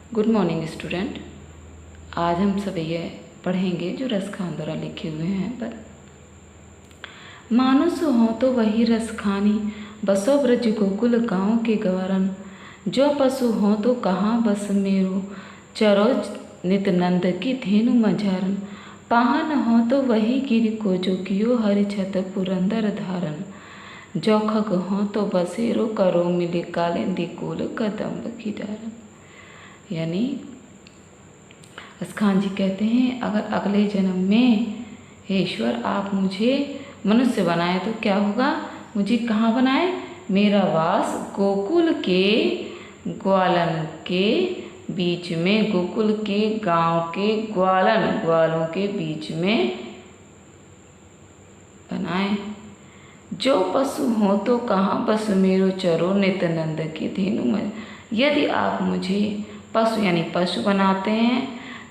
Good morning student. आज हम सब ये पढ़ेंगे जो रस खान द्वारा लिखे हुए हैं। पर मानुष हो तो वही रस खानी, बसो ब्रज गोकुल गाँव के गवारन। जो पशु हो तो कहाँ बस मेरो, चरो नित नंद की धेनु मझारन। पाहन हो तो वही गिर को जो कियो हरि छत पुरंदर धारन। जो खग हो तो बसेरो करो मिले कालिंदी कुल कदम्ब की डारन। यानी रस खान जी कहते हैं, अगर अगले जन्म में हे ईश्वर आप मुझे मनुष्य बनाए तो क्या होगा, मुझे कहाँ बनाए, मेरा वास गोकुल के ग्वालन के बीच में, गोकुल के गांव के ग्वालों के बीच में बनाए। जो पशु हो तो कहाँ बस मेरो, चरो नित नंद की धेनु में। यदि आप मुझे पशु यानी पशु बनाते हैं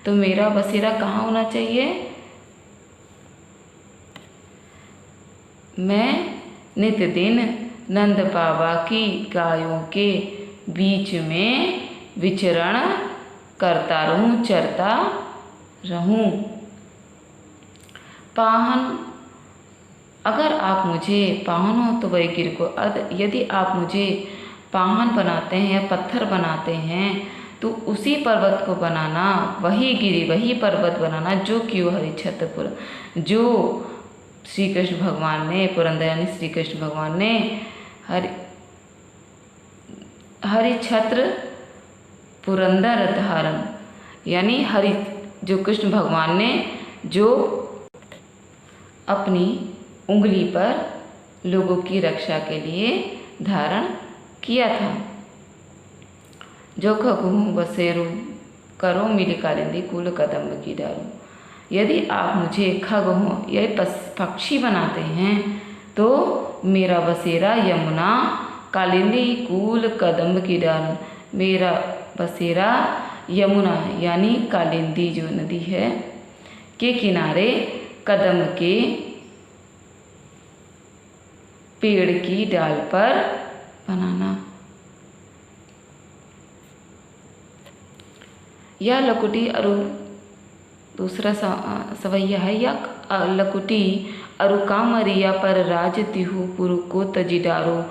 तो मेरा बसेरा कहाँ होना चाहिए, मैं नित दिन नंद बाबा की गायों के बीच में विचरण करता रहूं, चरता रहूं। पाहन, अगर आप मुझे पाहन हो तो वही गिर को, यदि आप मुझे पाहन बनाते हैं या पत्थर बनाते हैं तो उसी पर्वत को बनाना, वही गिरी वही पर्वत बनाना जो कि वो हरि छत्रपुर, जो श्री कृष्ण भगवान ने, पुरंदर यानी श्री कृष्ण भगवान ने हरि छत्र पुरंदर धारण, यानी हरि जो कृष्ण भगवान ने जो अपनी उंगली पर लोगों की रक्षा के लिए धारण किया था। जो खगु बसेरो करो मिली कालिंदी कुल कदम्ब की डारो। यदि आप मुझे खग हो या पक्षी बनाते हैं तो मेरा बसेरा यमुना कालिंदी कुल कदम्ब की डाल, मेरा बसेरा यमुना है यानी कालिंदी जो नदी है के किनारे कदम के पेड़ की डाल पर बनाना। या लकुटी अरु दूसरा सवैया है, या लकुटी अरु कामरिया पर राज तिहु पुरु को तजी डारो।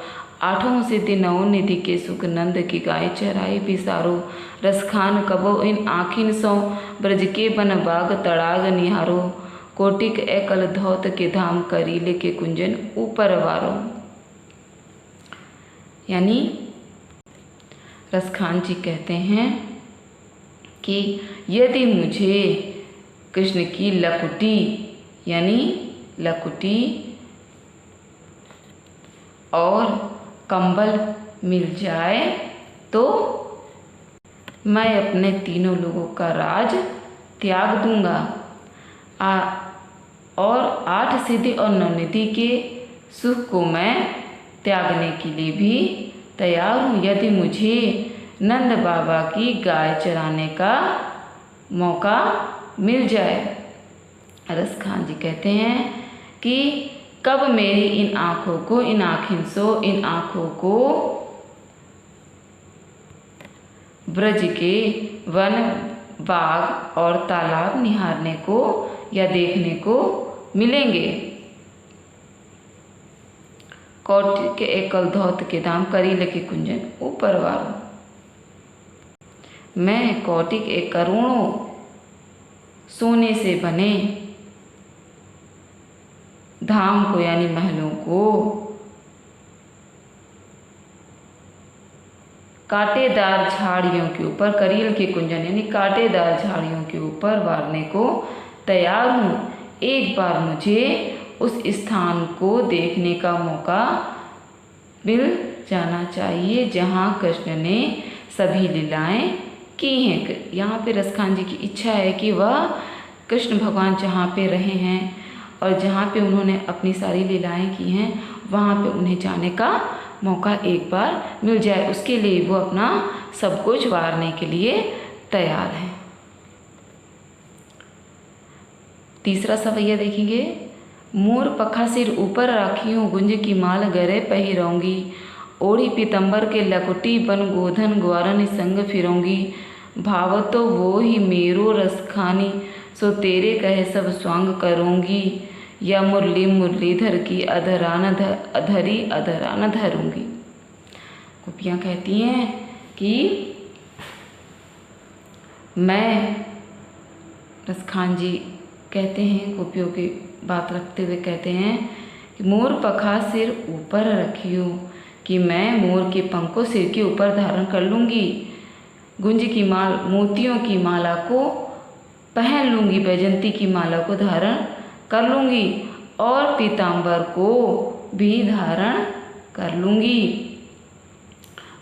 आठों सिद्धि नौ निधि के सुख नंद की गाय चराई बिसारो। रसखान कबो इन आखिन सौ ब्रज के बन बाग तड़ाग निहारो। कोटिक एकल धौत के धाम करीले के कुंजन ऊपर वारो। यानी रसखान जी कहते हैं कि यदि मुझे कृष्ण की लकुटी यानी लकुटी और कंबल मिल जाए तो मैं अपने तीनों लोगों का राज त्याग दूंगा और 8 सिद्धि और 9 निधि के सुख को मैं त्यागने के लिए भी तैयार हूँ, यदि मुझे नंद बाबा की गाय चराने का मौका मिल जाए। रस खान जी कहते हैं कि कब मेरी इन आँखों को, इन आँखों को ब्रज के वन बाग और तालाब निहारने को या देखने को मिलेंगे। कोटि के एकल धौत के धाम करीले के कुंजन ऊपर वारो। मैं कोटि के करोड़ों सोने से बने धाम को यानी महलों को कांटेदार झाड़ियों के ऊपर, करील के कुंजन यानी कांटेदार झाड़ियों के ऊपर वारने को तैयार हूँ। एक बार मुझे उस स्थान को देखने का मौका मिल जाना चाहिए जहाँ कृष्ण ने सभी लीलाएं की हैं। यहाँ पे रसखान जी की इच्छा है कि वह कृष्ण भगवान जहाँ पे रहे हैं और जहाँ पे उन्होंने अपनी सारी लीलाएं की हैं वहाँ पे उन्हें जाने का मौका एक बार मिल जाए। उसके लिए वो अपना सब कुछ वारने के लिए तैयार है। तीसरा सवैया देखेंगे। मोर पखा सिर ऊपर राखियों, गुंज की माल गरे पहिरऊंगी। ओढ़ी पीतंबर के लकुटी बन गोधन ग्वारन संग फिरऊंगी। भावतो वो ही मेरो रस खानी, सो तेरे कहे सब स्वांग करूँगी, या मुरली मुरलीधर की अधरी अधरान धरूँगी। गोपियाँ कहती हैं कि मैं, रसखान जी कहते हैं, गोपियों की बात रखते हुए कहते हैं कि मोर पखा सिर ऊपर रखियो, कि मैं मोर के पंख को सिर के ऊपर धारण कर लूँगी, गुंज की माल मोतियों की माला को पहन लूँगी, बैजंती की माला को धारण कर लूँगी, और पीताम्बर को भी धारण कर लूँगी,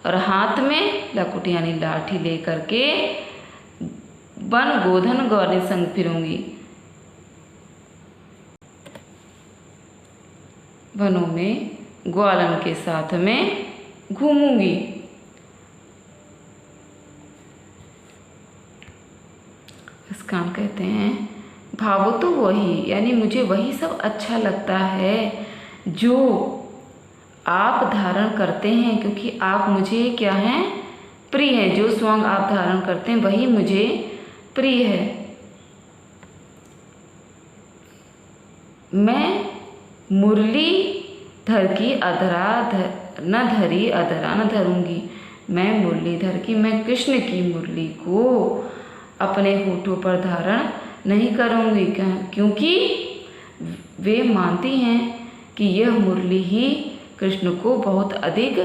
और हाथ में लकुट यानी लाठी ले करके वन गोधन गौरी संग फिरूंगी, वनों में ग्वालन के साथ में घूमूंगी। इस काम कहते हैं भावो तो वही, यानी मुझे वही सब अच्छा लगता है जो आप धारण करते हैं, क्योंकि आप मुझे क्या हैं, प्रिय हैं। जो स्वांग आप धारण करते हैं वही मुझे प्रिय है। मैं मुरली धर की न धरी अधरा न धरूंगी, मैं मुरलीधर की, मैं कृष्ण की मुरली को अपने होठों पर धारण नहीं करूंगी, क्योंकि वे मानती हैं कि यह मुरली ही कृष्ण को बहुत अधिक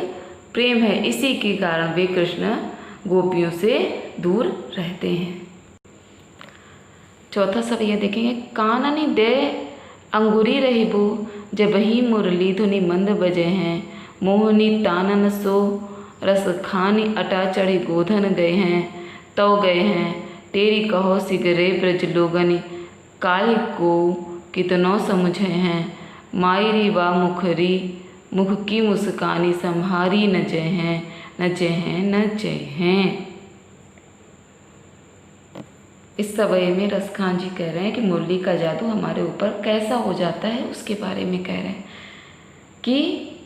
प्रेम है, इसी के कारण वे कृष्ण गोपियों से दूर रहते हैं। चौथा सब यह देखेंगे, काननी दे अंगुरी रहिबो, जब ही मुरली धुनि मंद बजे हैं, मोहनी तानन सो रस खानी अटा चढ़ी गोधन गए हैं, तो गए हैं तेरी कहो सिगरे ब्रज लोगनी, काली को कितनों समझे हैं, मायरी वा मुखरी मुख की मुस्कानी, संहारी न जय हैं न जय हैं न जय हैं। इस समय में रसखान जी कह रहे हैं कि मुरली का जादू हमारे ऊपर कैसा हो जाता है, उसके बारे में कह रहे हैं कि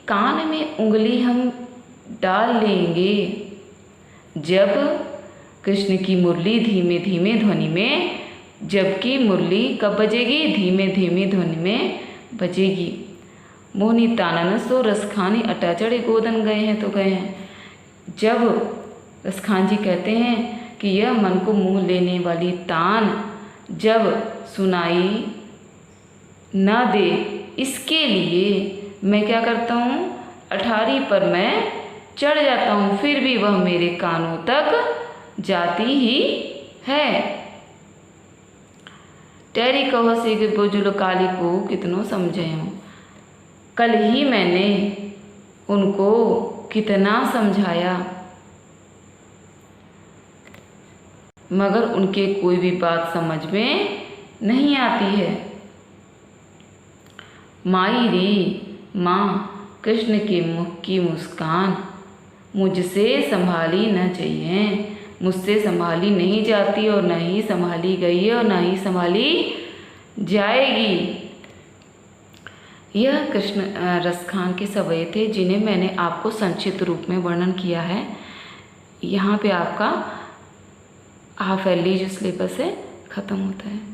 कान में उंगली हम डाल लेंगे जब कृष्ण की मुरली धीमे धीमे ध्वनि में, जबकि मुरली कब बजेगी, धीमे धीमे ध्वनि में बजेगी। मोहनी तानन सो रसखानी अटाचड़े गोदन गए हैं तो गए हैं। जब रसखान जी कहते हैं कि यह मन को मोह लेने वाली तान जब सुनाई न दे, इसके लिए मैं क्या करता हूँ, अठारी पर मैं चढ़ जाता हूँ, फिर भी वह मेरे कानों तक जाती ही है। टेरी कहो से बुजुल काली को कितनों समझे हूँ, कल ही मैंने उनको कितना समझाया, मगर उनके कोई भी बात समझ में नहीं आती है। माई री माँ कृष्ण के मुख की मुस्कान मुझसे संभाली न चाहिए, मुझसे संभाली नहीं जाती और न ही संभाली गई है और न ही संभाली जाएगी। यह कृष्ण रसखान के सवये थे जिन्हें मैंने आपको संक्षिप्त रूप में वर्णन किया है। यहाँ पे आपका हाफ ईयरली जो सिलेबस है ख़त्म होता है।